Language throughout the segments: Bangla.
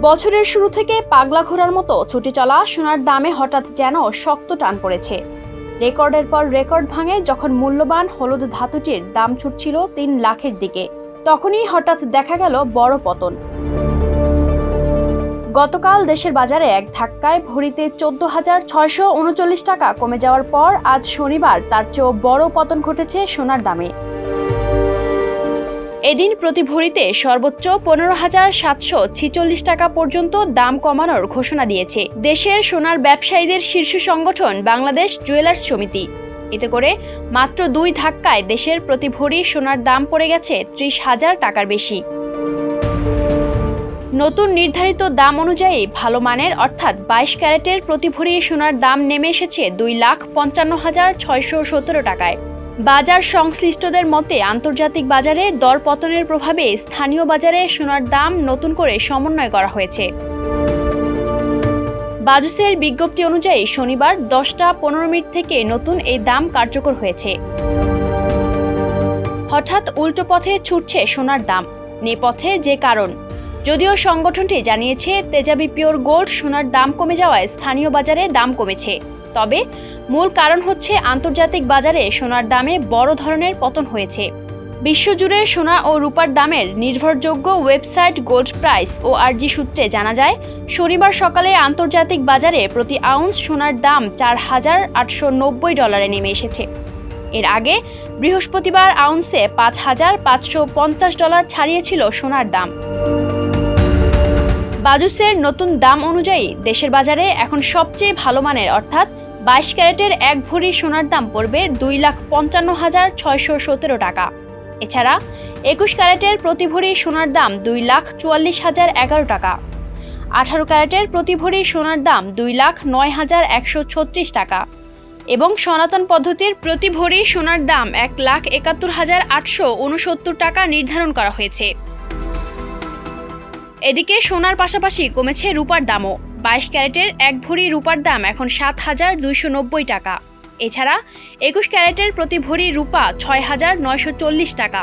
বছরের শুরু থেকে পাগলা ঘোড়ার মতো ছুটে চলা সোনার দামে হঠাৎ যেন শক্ত টান পড়েছে। রেকর্ডের পর রেকর্ড ভাঙে যখন মূল্যবান হলুদ ধাতুটির দাম ছুটছিল ৩ লাখের দিকে, তখনই হঠাৎ দেখা গেল বড় পতন। গতকাল দেশের বাজারে এক ধাক্কায় ভরিতে ১৪,৬৩৯ টাকা কমে যাওয়ার পর আজ শনিবার তার চেয়েও বড় পতন ঘটেছে সোনার দামে। এদিন প্রতি ভরিতে সর্বোচ্চ ১৫,৭৪৬ টাকা পর্যন্ত দাম কমানোর ঘোষণা দিয়েছে দেশের সোনার ব্যবসায়ীদের শীর্ষ সংগঠন বাংলাদেশ জুয়েলার্স সমিতি। এতে করে মাত্র ২ ধাক্কায় দেশের প্রতি ভরি সোনার দাম পড়ে গেছে ৩০,০০০ টাকার বেশি। নতুন নির্ধারিত দাম অনুযায়ী ভালো মানের অর্থাৎ ২২ ক্যারেটের প্রতি ভরি সোনার দাম নেমে এসেছে ২,৫৫,৬১৭ টাকায়। বাজার সংশ্লিষ্টদের মতে আন্তর্জাতিক বাজারে দর পতনের প্রভাবে স্থানীয় বাজারে সোনার দাম নতুন করে সমন্বয় করা হয়েছে। বাজুসের বিজ্ঞপ্তি অনুযায়ী শনিবার ১০টা ১৫ মিনিট থেকে নতুন এই দাম কার্যকর হয়েছে। হঠাৎ উল্টো পথে ছুটছে সোনার দাম, নেপথ্যে যে কারণ। যদিও সংগঠনটি জানিয়েছে তেজাবি পিওর গোল্ড সোনার দাম কমে যাওয়ায় স্থানীয় বাজারে দাম কমেছে, তবে মূল কারণ হচ্ছে আন্তর্জাতিক বাজারে সোনার দামে বড় ধরনের পতন হয়েছে। বিশ্বজুড়ে সোনা ও রূপার দামের নির্ভরযোগ্য ওয়েবসাইট গোল্ড প্রাইস ORG সূত্রে জানা যায়, শনিবার সকালে আন্তর্জাতিক বাজারে প্রতি আউন্স সোনার দাম $৪,৮৯০ নেমে এসেছে। এর আগে বৃহস্পতিবার আউন্সে $৫,৫৫০ ছাড়িয়েছিল সোনার দাম। বাজুসের নতুন দাম অনুযায়ী দেশের বাজারে এখন সবচেয়ে ভালো মানের অর্থাৎ ২২ ক্যারেটের এক ভরি সোনার দাম পড়বে ২,৫৫,৬১৭ টাকা। এছাড়া ২১ ক্যারেটের প্রতি ভরি সোনার দাম ২,৪৪,০১১ টাকা। ১৮ ক্যারেটের প্রতি ভরি সোনার দাম ২,০৯,১৩৬ টাকা এবং সনাতন পদ্ধতির প্রতি ভরি সোনার দাম ১,৭১,৮৬৯ টাকা নির্ধারণ করা হয়েছে। এদিকে সোনার পাশাপাশি কমেছে রূপার দামও। ২২ ক্যারেটের এক ভরি রূপার দাম এখন ৭,২৯০ টাকা। এছাড়া ২১ ক্যারেটের প্রতি ভরি রূপা ৬,৯৪০ টাকা।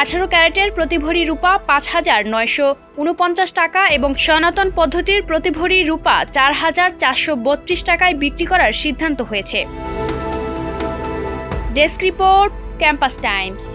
১৮ ক্যারেটের প্রতি ভরি রূপা ৫,৯৪৯ টাকা এবং সনাতন পদ্ধতির প্রতি ভরি রূপা ৪,৪৩২ টাকায় বিক্রি করার সিদ্ধান্ত হয়েছে। Desk report, campus Times.